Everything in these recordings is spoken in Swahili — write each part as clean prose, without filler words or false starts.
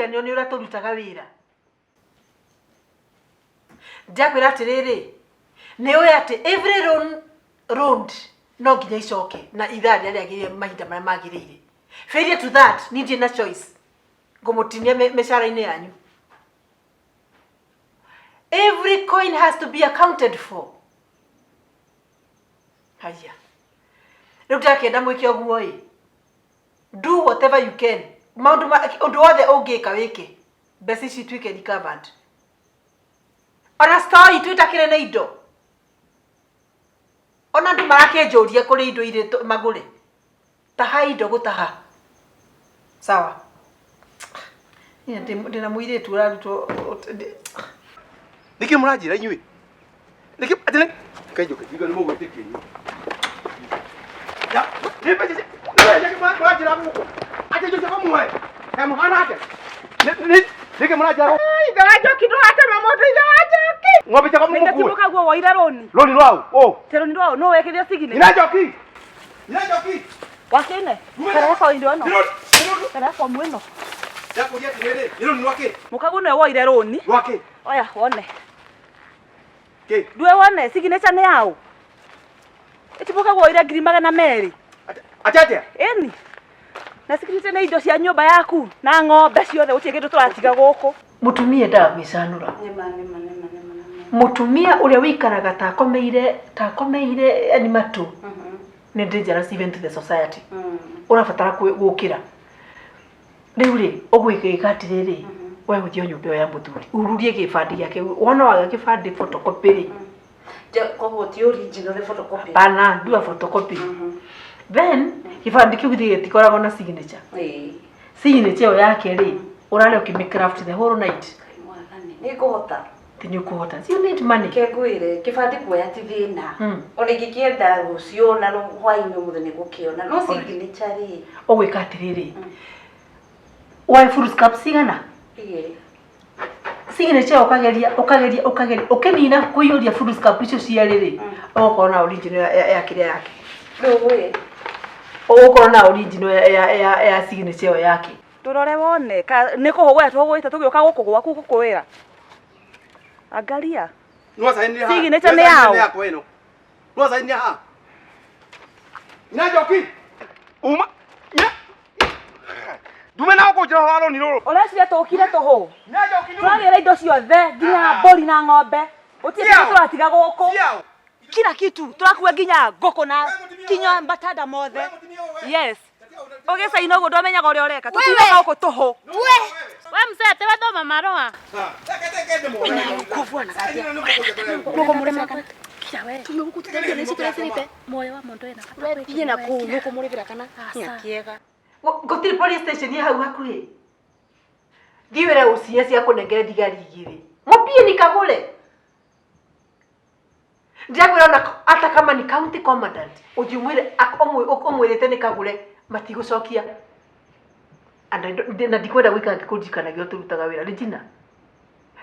gukenio ni ura turutaga wira ndakwira atiriri ni we ati every round no nginya icoke na ithari aria agire mahinda maria magirire failure to that ni na choice ngumutinia meshara-ini yanyu. Every coin has to be accounted for. Haya. Riu takenda mwike oguo do whatever you can. Undu wothe ungika wike. Besi ci twike recovered. Ona story twitakire na indo. Ona ndu marake njuria kuri indo ire magure. Taha indo gutaha. Sawa. Ndina muire tu raruto. Niki murajira inyui. Niki atene kajuka igo ni mugo tikini. Ya, nipe sisi. Niki murajira mugo. Ate jojo kamwe. Muhana ate. Niki murajira. Ai, garajo kido ate mamoto garajo. Ngobe chako mugo. Niki mukago waira roni. Roni rwao. Oh. Teroni rwao no wekeria sigine. Inajoki. Inajoki. Wakene. Kara kwa ndio no. Kara kwa mweno. Yakuria tirere. Roni wake. Mukago no waira roni. Wake. Oya, wone. Ke. Dwe wone signature ne yao. Etibuka gwoira ngiri magana meri. Atate. Eni. Na signature ne indo cia nyumba yaku na ng'ombe ciothe utie kindu turatiga guku. Mutumia ndagwicanura. Nema. Mutumia uria wikaraga takomeire animatu. Ni dangerous even to the society. Urabatara gukira. Riu ri ogwikika atiriri. Wewe uthio nyumba ya muthuri. Ururie gibandi giake. Wona waga gibandi photocopy ri. Kwa ti original photocopy. Bana, do a photocopy. Then gibandi kiu gitikoragwo na signature. Signature yake ri urale ukimicraft the whole night. Ni kuhota. Tinyu kuhota. You need money. Kegwire gibandi kuoya ti thina. Ona gikienda guciona no hwaini muthe ni gukiona. No signature ri. Ogwika atiriri. Why full scap sigana? Signature ukageria ukenina kuiyuria full scap icio ciariri okona original ya kile yake ndowe okona original ya signature yake turore wone niko hogwa tugwita tugioka guku gwaku gukwira angalia no saini ha signature ne yao yako eno no saini ha inajoki uma Dume na ko jira haro ni roro. Olesire tokire toho. Najoki ni. Twagera indo ciothe nginya mbori na ng'ombe. Utie kitu turatiga guku. Kila kitu turakuwa nginya ngoko na kinya mbatada mothe. Yes. Ogesa inogo ndomenyaga uri oreka. Tutiraga guku toho. We mzee tewe thoma marua. Teke mo. Kuvu na gatia. Mugo murema kira we. Tumegukutithia nĩ cituracirite moyo wa mundu ena. We thiĩ na kuu nuko mũrĩbĩra kana nyakiega. Gotiri police station ya hau hakuhi. Thiwera ucie cia kunengere thigari igiri. Mopie ni kagule. Ndiakwira na ata kama ni county commandant. Ujumwire akomwirite ni kagule matigucokia. Anda na ndikwenda gwika ngikujikana gyo turutaga wira Regina.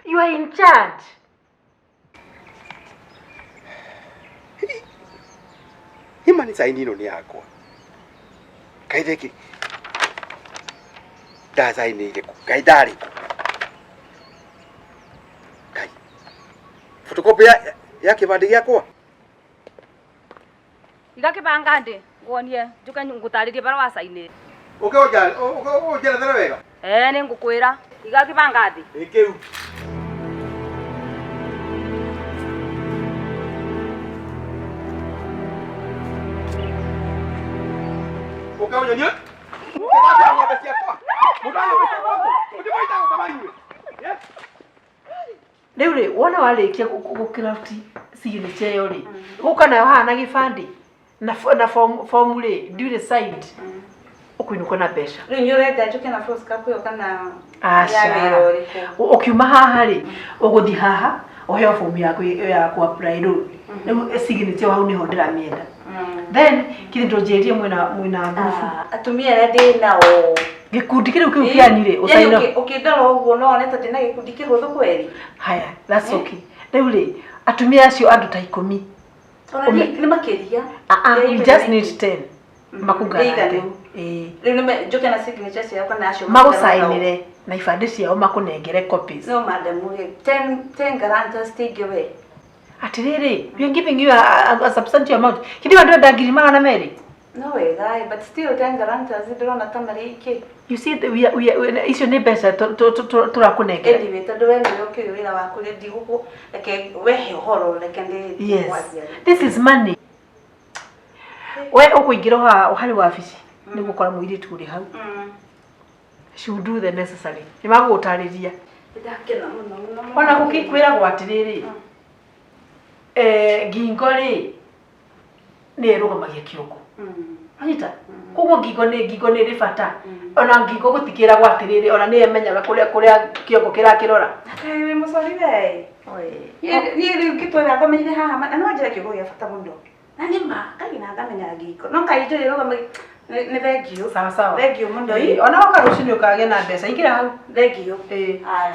You are in charge. Imani saini no ni yakwa. Kaitheki. Da saini ile kaidari. Kai. Photocopy ya kibandi gyakwa. Igakibanga ndi nguonie njuka ngutaririe bara wa saini. Oja thera wega. Ni ngukwira igakibanga ndi. Ikeu. Ukaonyo Riu wona warikia gukiraft signature yo ri guka nayo hana gibandi na form ri ndire side ukuinuka na besha Riu nyurete njuke na first cup yo kana ya wiro ri ukiuma haha ri uguthi haha oheo form yaku ya ku apply ru riu signature hau ni ho ndiramienda then kindo jerie mwina ngufu atumia ndi nao gikundi kiru kiu kianire usaino ukindora uguo no oneta ndina gikundi kihuthu kweli haya that's okay riu ri atumia acio andu ta 10 ni makiria you just need 10 makungana riu nime njuke na signature cia kana acio magusainire na ibandĩ ciao makunengere copies. No madam, 10 guarantors take away. Atiriri, we are giving you a substantial amount. Hindi wandu ndangiri magana meri. No way, guy, but still 10 guarantors ndĩrona ta marĩ iki. You see we icio nĩ mbeca turakunengera. Anyway, tondu we nĩwe ũkĩũĩ wĩra waku rĩ ndigũkũ reke wehe ũhoro reke ndĩ. Yes. This is money. We ũkũingĩra harĩ wabici nĩ gũkora mũirĩtu ũrĩ hau. Should do the necessary. Nĩ magũtarĩria. Ndakena mũno. Ona gũkĩkwĩra gwatirĩrĩ. Ngingo rĩ nĩ ĩrũgamagia kĩongo. Anyita. Koguo ngingo nĩ ĩrĩ bata. Ona ngingo gũtikĩra gwatirĩrĩ ona nĩ emenyaga kũrĩa kĩongo kĩrakĩrora. Wĩ mũcori we. Niĩ rĩu ngĩtwĩra ngomeire haha na no njĩre kiugo gĩa bata mũno. Na nĩ ma kaĩ na ngamenya ngingo. No kaĩ njĩre rũgamagia nĩ thengio. Sawa. Thengio mũno. Ona oka rũcinĩ ũkagĩa na mbeca ingĩra hau. Thengio.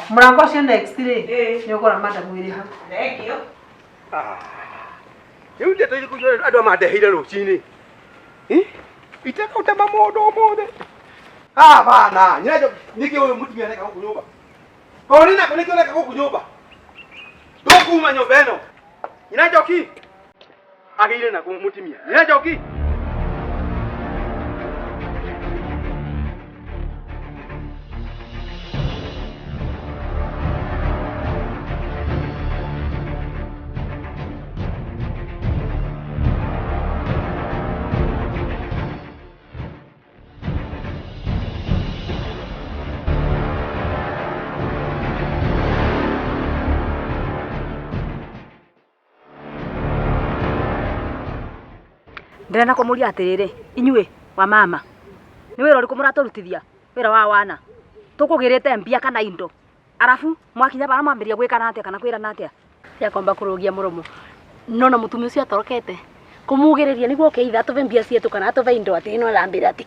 Mũrango ũcio next rĩ nĩ ũkora madam ĩrĩ hau. Thengio. Rĩu ndeto irĩkũ andũ amandeheire rũcinĩ? Itekũtema mũndũ ũmũthĩ. Bana, nĩkĩ ũyũ mũtumia areka gũkũ nyũmba? Koni nako nĩkĩ ũreka gũkũ nyũmba? Ndũkuma nyũmba ĩno. Nyina Njoki. Agĩire nako mũtumia. Nyina Njoki. Ndĩrenda kũmũria atĩrĩrĩ, inyuĩ wa mama. Nĩ wĩra ũrĩkũ mũratũrutithia? Wĩra wa wana. Tũkũgĩrĩte mbia kana indo. Arafu mwakinya bara mwambĩrĩria gwĩkana atĩa kana kwĩrana atĩa? Yakwamba kurugia muromo. Nona mutumia ucio atorokete. Kumugĩrĩria nĩguo ũkeitha tũve mbia cietu kana tũve indo atĩ no arambĩra atĩ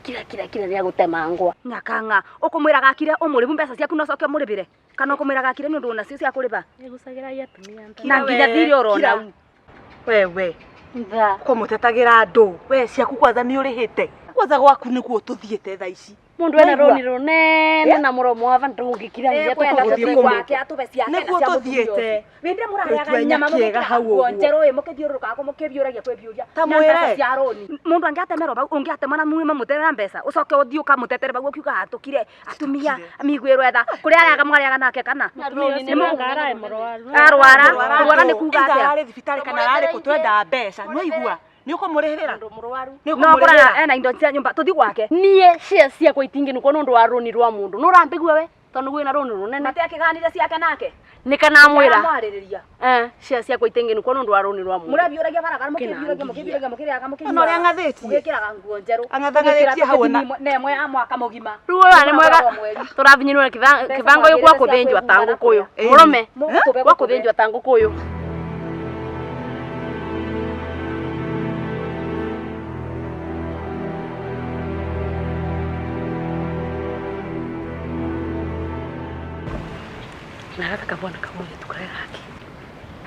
kira rĩa gũtemangwa. Nyakanga, ũkũmwĩra gakire ũmũrĩbu mbeca ciaku no coke mũrĩbĩre. Kana ũkũmwĩra gakire nĩ ũndũ ona cio cia kũrĩba. Nĩgucagĩra atumia nta. Na nginya thirĩ orona. Wewe. Nda. Kũmũtetagĩra andũ. We ciaku kwanza nĩ ũrĩhĩte. Kwanza gwaku nĩkuo tũthiĩte thaa ici. Mundu ena roni runene na muromo wa vandu ngikira ngia tũgũthiĩ gwake atuve ciake nĩkuo tũthiĩte. Wĩndĩ mũrayaga nyama mũkĩega njerũ ĩ mũkĩthiũrũrũkaga mũkĩbiũragia kwĩbiũria. Ta mwĩre cia roni. Mũndũ angĩatemera bau ũngĩatema na muuma mũterera mbeca ũcoke ũthiĩ ũkamũtetera bau ũkiuga hatũkire atumia amigwĩrwo etha kũrĩa arĩaga mũgarĩaga nake kana. Arwara nĩ kuuga atĩa? Ararĩ thibitarĩ kana ararĩ kũtwenda mbeca nĩ igua. Nĩ ũkũmũrĩhĩra ndo mũrwaru. No kũrana ena indo cia nyũmba tũthi gwake. Nie cia ciakwa itingĩnu kwa nũndũ wa roni rwa mũndũ. Nũ ũrambĩgua we? Tondũ gwĩna roni runene. Mate akĩganire ciake nake. Nĩ kana mwĩra. Mwarĩrĩria. Cia ciakwa itingĩnu kwa nũndũ wa roni rwa mũndũ. Mũrabiũragia barabara mũkĩbiũragia mũkĩrĩaga mũkĩbiũraga. Ona ũrĩa ang'athĩtie. Mũgĩkĩraga nguo njerũ. Ang'athanĩtie hau na nemwe ya mwaka mũgima. Rĩu ũyũ nĩ mwega. Tũrabinyinwo kibango gĩkwa kũthĩnjwa ta ngũkũyũ. Mũrũme wa kũthĩnjwa ta ngũkũyũ. Na gaka kabwana kamoja tukarega haki.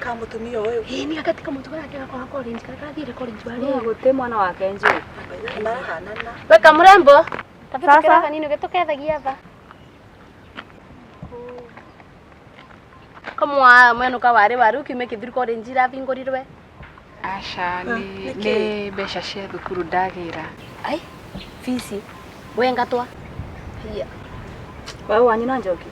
ka mutumia uyu. Ni gakati kamutuka yake gakora college kakathire college wale. Gũtĩ mwana wake njũĩ. Weka mrembo. Tafuta kanini gĩtũkethagia tha. Kamwa mwenu kawari waru kime kithiri college ravingũrirwe. Aca nĩ mbeca cia thukuru ndagĩra. Ai fisi wengatwa. Hiya. Wewe wanyu na Njoki.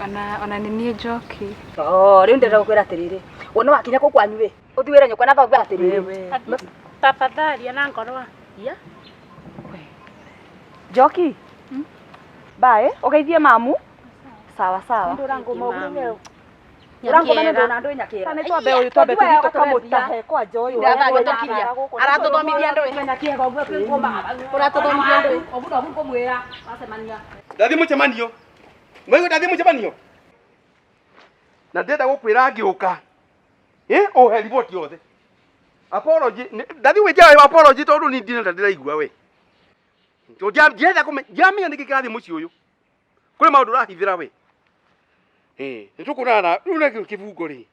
Ona nĩ niĩ Njoki. Rĩu ndĩrenda gũkwĩra atĩrĩrĩ. Wona wakinya kũ kwanyu we. Ũthiwĩre nyũkwa na thogwa atĩrĩrĩ. Tafadhali ana ngorwa. Ya. Njoki. Bae, ũgeithie mamu. Sawa sawa. Ndũrango maũguo leo. Ndũrango na ndũ nyakĩra. Kana twambe ũyũ twambe tũthiĩ tũkamũtahe kwa Njoyo. Aratũthomithia ndũ nyakĩra ũguo twĩkoma. Aratũthomithia ndũ. Ũguo ndo mũkwĩra wacemania. Ndathi mũcemanio. Mwĩgũ ndathi mũcemanio. Na ndenda gũkwĩra ngĩũka. Ũhe riboti yothe. Apology, ndathi wĩnja apology tondũ ni ndina ndĩraigua we. Ndĩrenda kũmenya nĩkĩ kĩrathiĩ mũciĩ ũyũ. Kũrĩ maũndũ ũrahithĩra we. Nĩtũkũrana rĩu na kĩbungo rĩ.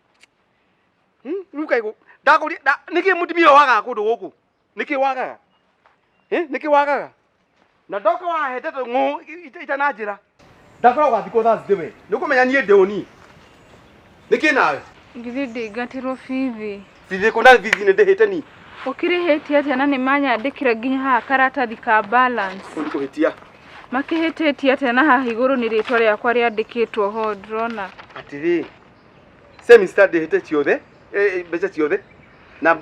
Rĩu kaigũ ndakũria nĩkĩ mũtumia wagaga kũndũ gũkũ? Nĩkĩ wagaga? Nĩkĩ wagaga? Na ndoka wahete ng'ũ itana njĩra. Ndakora ugathikwo Thursday we. Nĩũkũmenya niĩ ndĩ ũni. Nĩkĩ nawe? Ngithe ndĩngatirwo bithi. Bithi kuna bithi nĩ ndĩhĩte ni. Ũkĩrĩhĩtie atĩa na nĩmanyandĩkĩra nginya haha karatathi ka balance. Ũkũhĩtia. Makĩhĩtĩtie atĩa na haha igũrũ nĩ rĩtwa rĩakwa rĩandĩkĩtwo ho ndĩrona. Atĩrĩ. Semester ndĩhĩte ciothe, mbeca ciothe. Na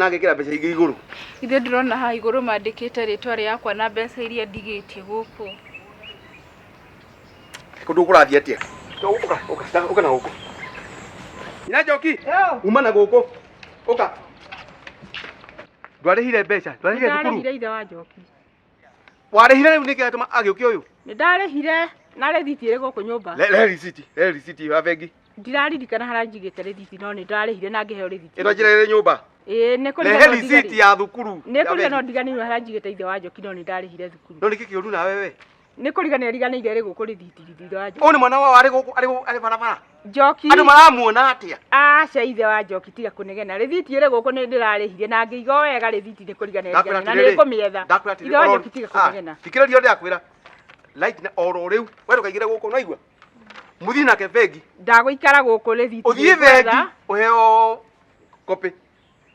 ngekĩra mbeca ingĩ igũrũ. Ithe ndĩrona haha igũrũ mandĩkĩte rĩtwa rĩakwa na mbeca iria ndigĩtie gũkũ. Kũndũ kũrathiĩ atĩa? Ũka na gũkũ. Ina Njoki. Uma na gũkũ. Ũka. Ndwarĩhire mbeca, ndwarĩhire thukuru. Ndarĩhire ithe wa Njoki. Warĩhire rĩu nĩkĩ atũma agĩũkia ũyũ? Nĩndarĩhire na rĩthiti ĩrĩ gũkũ nyũmba. Le receipt wa bengi. Ndiraririkana harĩa njigĩte rĩthiti no nĩndarĩhire na ngĩheo rĩthiti. Ĩno njĩra ĩrĩ nyũmba. Nĩ kũrĩ na receipt ya thukuru. Nĩ kũrĩ no ndiganĩirwo harĩa njigĩte ithe wa Njoki no nĩndarĩhire thukuru. No nĩkĩ kĩũru nawe we? Nĩ kũrigania riganĩire rĩ gũkũ rĩthiti ithe wa Njoki. Ũyũ nĩ mwana wa arĩ gũkũ arĩ barabara. Njoki. Andũ maramuona atĩa? Aca ithe wa Njoki tiga kũnegena. Rĩthiti ĩrĩ gũkũ nĩ ndĩrarĩhire na ngĩiga wega rĩthiti nĩ kũrigania riganĩire na nĩ kũmĩetha. Ithe wa Njoki tiga kũnegena. Thikĩrĩria ndakwĩra. Light na oro rĩu we ndũkaigĩre gũkũ naigua. Muthi nake bengi. Ndagũikara gũkũ rĩthiti. Ũthiĩ bengi ũheo copy.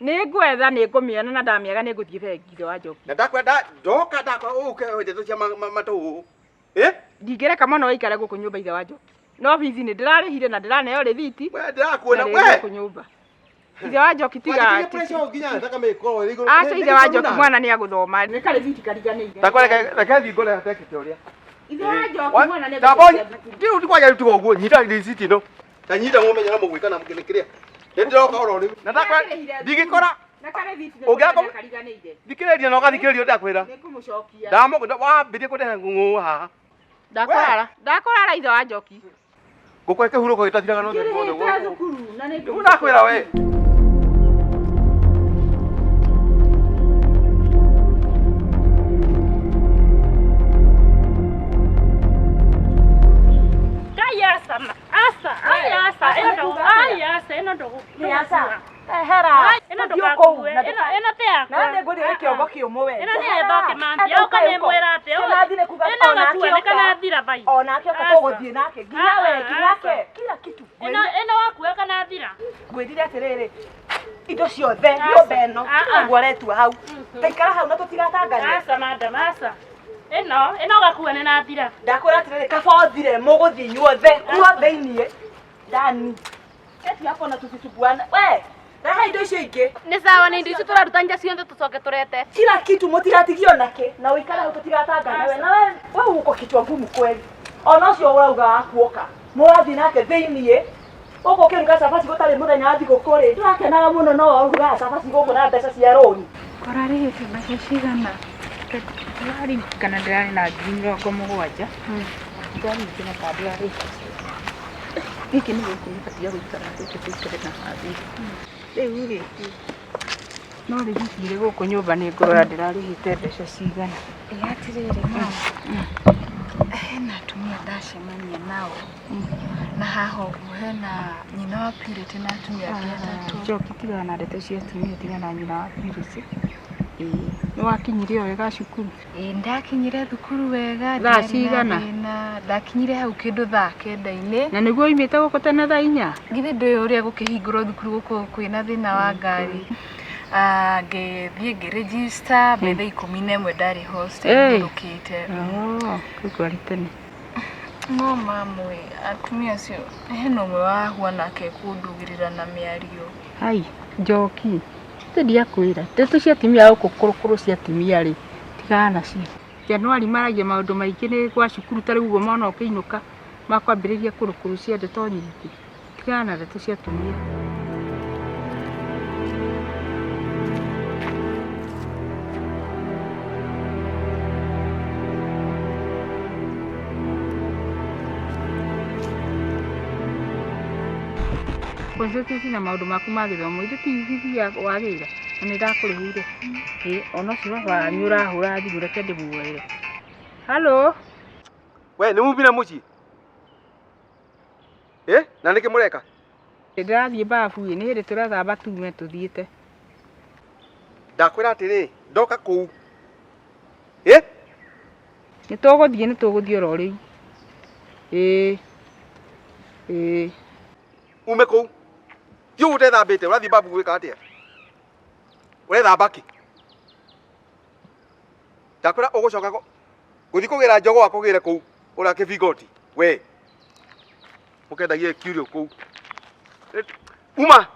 Nĩ ngwetha nĩ ngũmĩona na ndamĩaga nĩ ngũthiĩ bengi ithe wa Njoki. Na ndakwenda ndoka ũke ndeto cia matũ. Ndingĩreka mũno waikare gũkũ nyũmba ithe wa Njoki. No bithi nĩ ndĩrarĩhire na ndĩraneo rĩthiti. We ndĩrakuona we. Gũkũ nyũmba. Ithe wa Njoki tiga. Aca ithe wa Njoki mwana nĩ agũthoma. Nĩ karĩthiti kariganĩire. Reke thiĩ ngore atekĩte ũrĩa. Ithe wa Njoki mwana nĩ agũthoma. Ndiũ ndikwaja rĩtu ũguo nyita receipt ĩno. Na nyita mũmenya na mũgwĩka na mũkĩrĩa. Nĩ ndĩroka oro rĩu. Na ndakwenda ndigĩkora. Na karĩthiti nĩ kariganĩire. Thikĩrĩria na ũgathikĩrĩria ndakwĩra. Nĩ kũmũcokia. Wambĩtie kũndehe ng'ũng'ũ haha. Ndakorara ithe wa Njoki. Ngũkũ ĩkĩhurũka gĩtathiraga no thĩinĩ wothe Kĩrĩhĩte thukuru na nĩ ndakwĩra we. indo ciothe nyũmba ĩno tũigua retua hau taikara hau na tũtigatangane. Aca madam aca ĩno gakua nĩ na thira. Ndakwĩra atĩrĩrĩ kaba ũthire mũgũthiĩ inyuothe kuo thĩiniĩ ndani eti hapo na tũtitubuana we rehe indo icio ingĩ. Nĩ sawa nĩ indo icio tũraruta nja ciothe tũcoke tũrete kila kitu mũtigatigio nake na ũikare hau tũtigatangane we na we uko kichwa ngumu kweli ona ũcio ũrauga wakuoka mũrathiĩ nake thĩiniĩ ũguo ũkĩruga cabaci gũtarĩ mũthenya wa thigũkũ rĩ ndũrakenaga mũno no ũrugaga cabaci gũkũ na mbeca cia rũni. Kũrarĩhĩte mbeca cigana? Ndĩraririkana ndĩrarĩ na 70,000. Ndĩraririkana ta ndĩrarĩhĩte. Gĩkĩ nĩ gĩkĩ gĩbatiĩ gũikara gĩkĩrĩ na bathi. Rĩu rĩ no rĩthiti irĩ gũkũ nyũmba nĩ ngũrora ndĩrarĩhĩte mbeca cigana. Atĩrĩrĩ mama, hena atumia ndacemania nao na haha ũguo hena nyina wa Pirit na atumia angĩ atatũ. Njoki tigana na ndeto cia atumia tiga na nyina wa Pirit. Nĩ wakinyire wega cukuru? Ndakinyire thukuru wega. Thaa cigana? Ndakinyire hau kĩndũ thaa 9:00. Na nĩguo oimĩte gũkũ tene thaa 4? Githĩ ndũĩ ũrĩa gũkĩhingũrwo thukuru gũkũ kwĩna thĩna wa ngari. Ngĩthiĩ ngĩregister mbere 11 ndarĩ hostel ngĩrũkĩte. Kũrĩ tene. No mamwe atumia acio hena ũmwe wahua nake kũndugĩrĩra na mĩario. Hai Njoki ndiakwĩra ndeto cia atumia gũkũ kũrũkũrũ cia atumia rĩ tigana nacio. Januari maragia maũndũ maingĩ nĩ gwa cukuru tarĩ ũguo mwana ũkĩinũka makwambĩrĩria kũrũkũrũ cia ndeto nyingĩ. Tigana na ndeto cia atumia. Consultancy na maũndũ maku ma gĩthomo ithe ti thithia wagĩra na nĩ ndakũrĩhĩire. Ona ũcio baba nĩ ũrahũra thimũ reke ndĩmuoere. Halo. We nĩ mumire mũciĩ? Na nĩkĩ mũreka? Ndĩrathiĩ babu nĩ hĩndĩ tũrathamba tume tũthiĩte. Ndakwĩra atĩrĩ ndoka kũu. Nĩ tũgũthiĩ oro rĩu. Ume kũu. Thiĩ ũtethambĩte, ũrathiĩ babu gwĩka atĩa? Ũrethamba kĩ? Ndakwĩra ũgũcoka gũthiĩ kũgĩra njogoo akũgĩre kũu ũrĩa kĩbingoti. We. Mũkendagie kiurio kũu. Uma.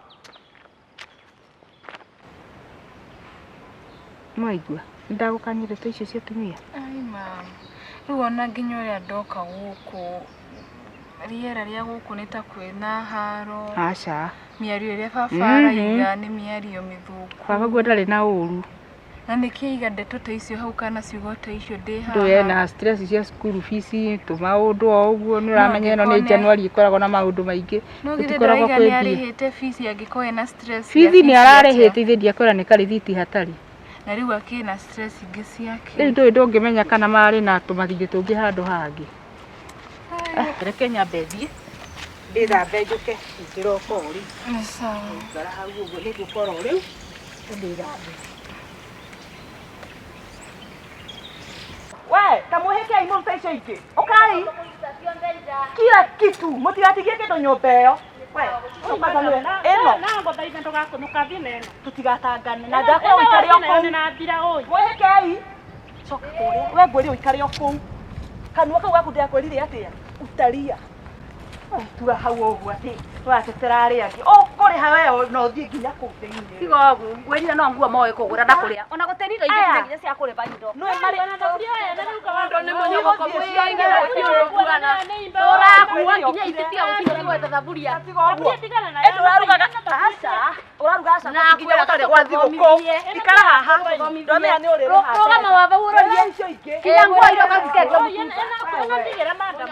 Mwaigua, ndagũkanyĩrĩte icio cia tumia. Ai mama. Rĩu ona nginya ũrĩa ndoka gũkũ rĩera rĩa gũkũ nĩ ta kwĩna haro. Aca. Mĩario ĩrĩa baba araiga nĩ mĩario mĩthũku. Baba guo ndarĩ na ũru. Na nĩkĩiga ndeto ta icio hau kana ciugo ta icio ndĩ haha. Ndũye na stress cia school fees tũmaũndũ o ũguo nĩ ũramenya ĩno nĩ January ĩkoragwo na maũndũ maingĩ. Tũtikoragwo kwĩ nĩ arĩhĩte fees angĩkorwo na stress. Fees nĩ ararĩhĩte ithe ndiakora nĩ karĩthiti hatarĩ. Na rĩu akĩna stress ingĩ ciake. Rĩu ndũĩ ndũngĩmenya kana marĩ na tũmathirĩ tũngĩ handũ hangĩ. Reke nyambe thiĩ. Ndĩthambe njũke ngĩroka ũri. Nĩ sawa. Ngara hau ũguo nĩ gũkorwo rĩu. Ndĩthambe. We, tamuhekei mũruta icio ingĩ. Ũkai. Kila kitu, mũtigatigie kĩndũ nyũmba ĩyo. We, ĩno. Na ngothaitha ndũgakũnũkathie na ĩno. Tutigatangane. Na ndakwa ũikare o kũu. Na mbira ũyũ. Mwehekei. Coka kũrĩa. We ngwĩrire ũikare o kũu. Kanua kau gaku ndĩakwĩrire atĩa? Utaria. Tuga hau ũguo atĩ twatetera arĩa angĩ. Ũkũrĩha we no ũthiĩ nginya kũu thĩinĩ. Tiga ũguo, ngwĩrire no nguo moĩ kũgũra na kũrĩa. Ona gũtĩri indo ingĩ nginya cia kũrĩba indo. No marĩ ona thaburi oya na rĩu kawandu nĩ mũnyogo mũnyogo kũigana. Ũrakua nginya itĩtiga gũkinya gwetha thaburia. Thaburia tigana nayo. Ũrarugaga aca. Ũraruga aca nginya gũtarĩ gwa thigũkũ. Ikara haha. Ndomenya nĩ ũrĩrĩ haha. Rũgama watho ũrorie icio ingĩ. kinya nguo indo katikenge. Ĩno ndigĩra madam.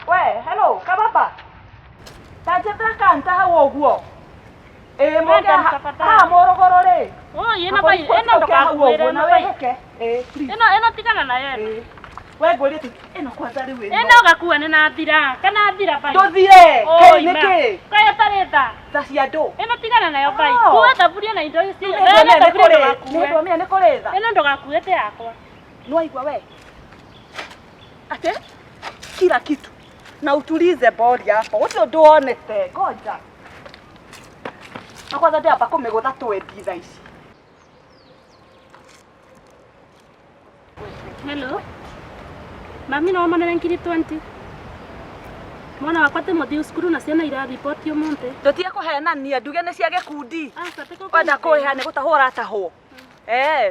We, hello, kababa. Tajeta kanta hau ũguo. Moga ha morogoro rĩ. Ĩno bai, ĩno ndũkakuĩre na weheke. Ĩno tigana nayo ĩno. We ngwĩrire tu ĩno kwanza rĩu ĩno. Ĩno gakua nĩ na thira, kana thira bai. Ndũthire, nĩkĩ? Kayo tarĩta. Ta cia andũ. Ĩno tigana nayo bai. Kuwa thaburia na indo icio. Nĩ kũrĩ tha. Ĩno ndũgakuĩte yakwa. Nĩwaigua we? Ate? Kila kitu. Na utulize body hapo. Wote ndo onete. Ngoja. Na kwanza ndĩamba kũmĩgũtha twendi thaa ici. Hello. Mami no manene ngiri 20. Mwana wakwa Timothy cukuru na ciana irathipoti ũmũthĩ. Tũtige kũhenania nduge nĩ cia gĩkundi. Aca Kwenda kũĩha nĩ gũtahwo ũratahwo.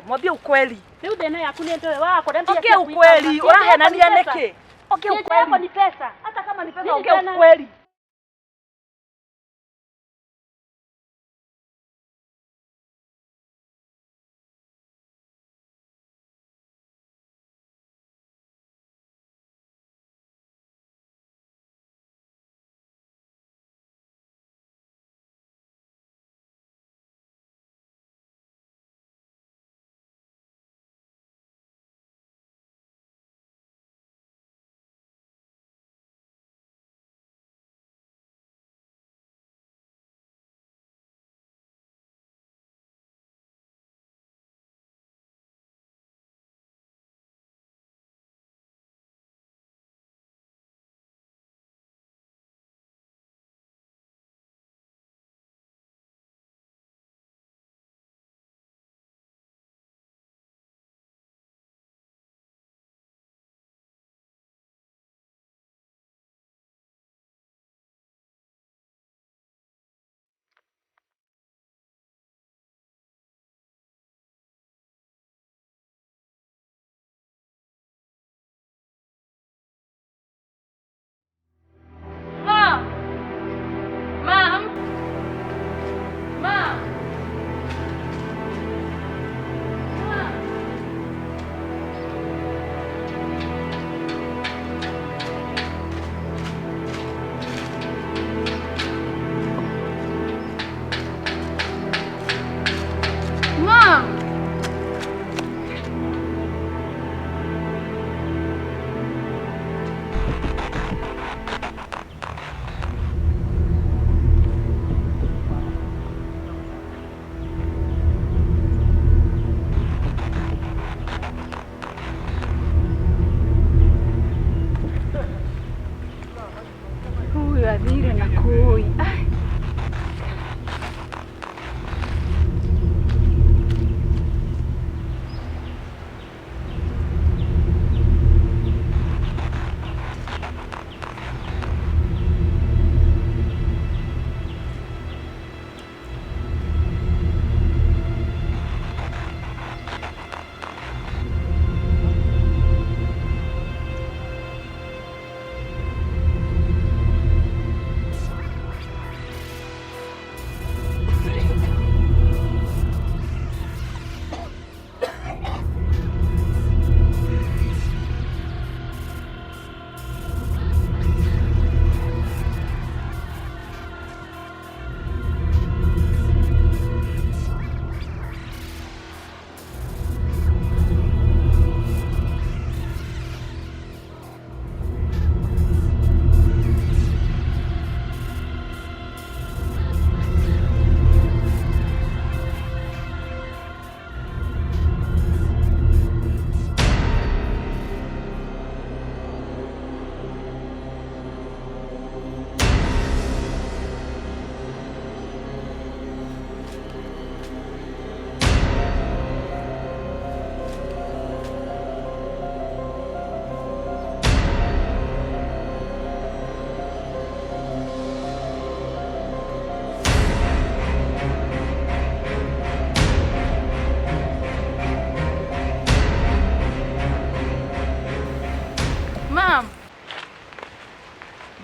Mwambie ukweli. Rĩu thĩna yaku nĩ ndoe wakora mbia. Ongea ukweli. Ũrahenania nĩkĩ? Ongea ukweli. Ni pesa. Hata kama ni pesa ongea ukweli.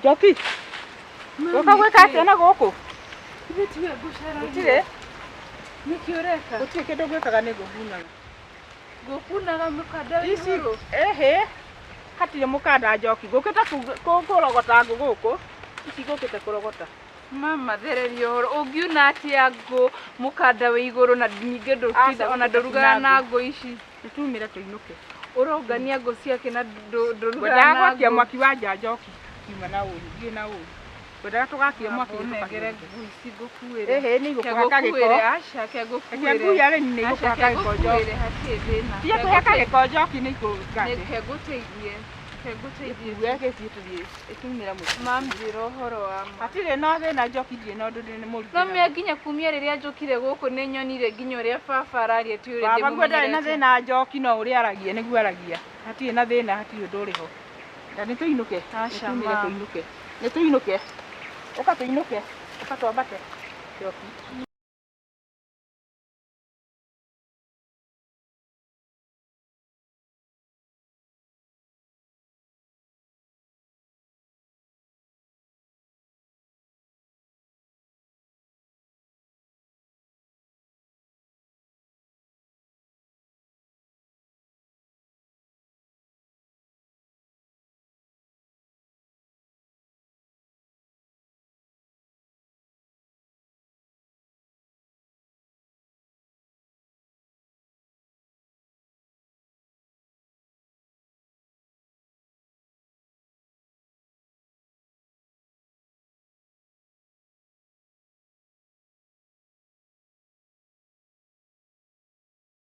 Njoki. Uka gwika atia na guku? Ithe tiwe ngucera. Gutire? Niki ureka? Gutire kindu gwikaga ni ngubunaga. Ngukunaga mukanda wi Ici iguru. ehe. Hatire mukanda Njoki. Gukita kurogota nguku. Ici gukite kurogota. Mama thereria horo. Ungiuna atia ngũ mukanda wi iguru na ningĩ ndũtinda ona ndũrugaga na ngũ ici. Nitumire tuinuke. Ũrongania ngũ ciake na ndũrugaga Ngwendaga na gwakia ngũ. mwaki wa Njoki. Kiuma na ũru, thiĩ na ũru. Ngwendaga tugakie mwaki Nengere ngũ ici ngũkuĩre. ehe ni gukuhaka giko. Aca ke ngũkuĩre. Eke nguya ni gukuhaka giko Njoki. Hatirĩ thĩna. Tia kuhaka giko Njoki ni ngugate. Reke ngũteithie. Reke ngũteithie. Weke thiĩ itumira mu. Mambĩra ũhoro wa ma. Hatire no thina Njoki thiĩ no ndĩ ni mũru. No mĩa nginya kumia rĩrĩa njũkire gũkũ nĩ nyonire nginya ũrĩa baba araria ti ũrĩa Baba ngwendaga na ndĩmũmenyerete. thina Njoki no ũrĩa aragia nĩguo aragia. Hatire na thina hatire ũndũ ũrĩ ho. Na nĩ tuinuke. Aca, Nitumire ma. tuinuke. Nĩ tuinuke. Uka tuinuke. Uka twambate. Njoki.